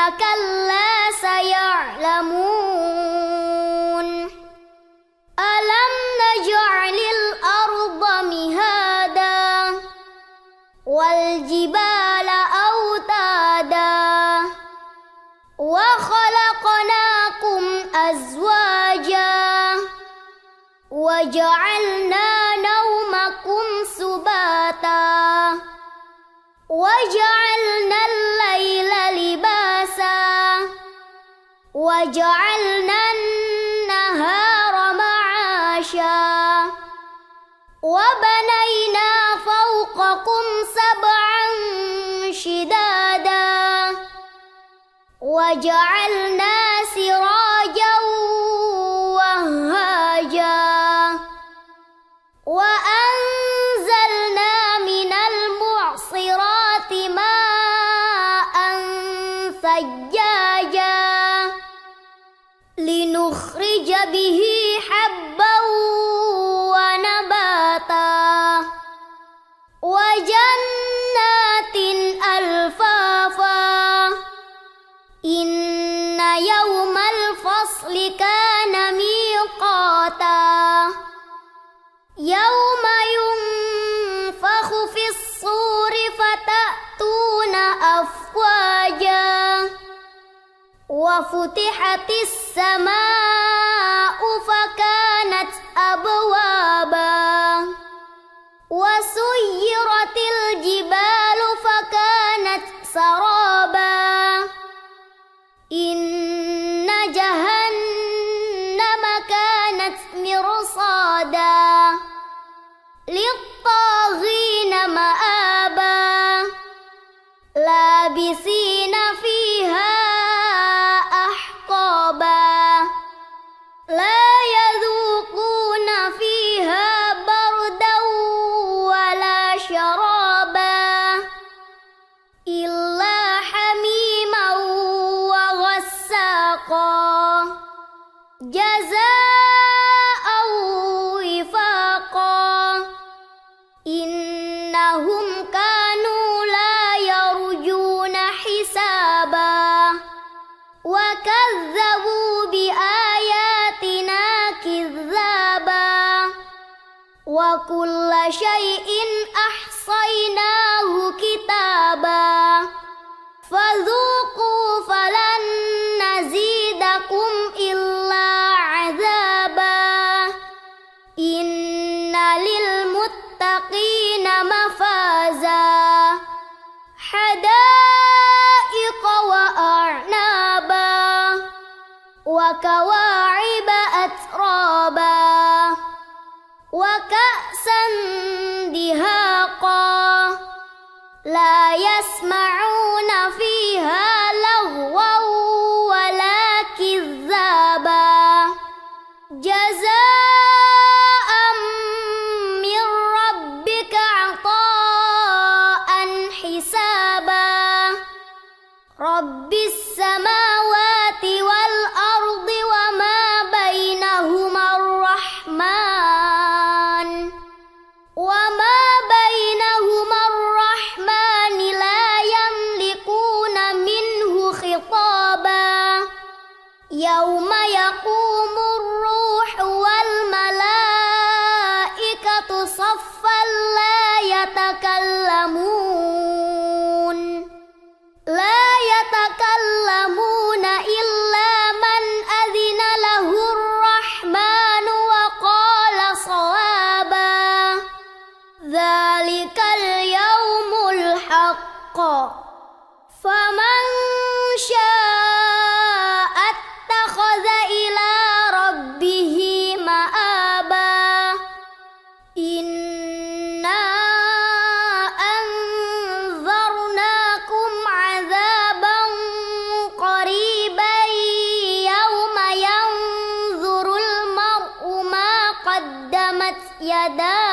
كلا سيعلمون ألم نجعل الأرض مهادا والجبال أوتادا وخلقناكم أزواجا وجعلنا نومكم سباتا وجعلنا الليل لباسا وجعلنا النهار معاشا وبنينا فوقكم سبعا شدادا وجعلنا سراجا وهاجا وأنزلنا من المعصرات ماء ثجاجا لنخرج به حبا ونباتا وجنات ألفافا إن يوم الفصل كان ميقاتا يوم ينفخ في الصور فتأتون أفواجا وفتحت السماء فكانت أبوابا وسيرت الجبال فكانت سرابا إن جهنم كانت مرصادا للطاغين مآبا لابسين فيها أحقابا لا يذوقون فيها بردا ولا شرابا إلا حميما وغساقا جزاء وفاقا إنهم كانوا لا يرجون حسابا وكذبوا بآياتنا كذابا وكل شيء أحصيناه كتابا فذوقوا فلن نزيدكم إلا عذابا إن للمتقين مفازا حدائق وأعنابا وكواعب أترابا وكأسا دهاقا لا يسمعون فيها لغوا ولا كذابا جزاء من ربك عطاء حسابا رب السماوات والأرض وما بينهما الرحمن لا يملكون منه خطابا يوم يقوم الروح والملائكة صفا لا يتكلمون إلا من أذن له الرحمن وقال صوابا ذلك اليوم الحق فمن شاء اتخذ إلى ربه مآبا إنا أنذرناكم عذابا قريبا يوم ينظر المرء ما قدمت يداه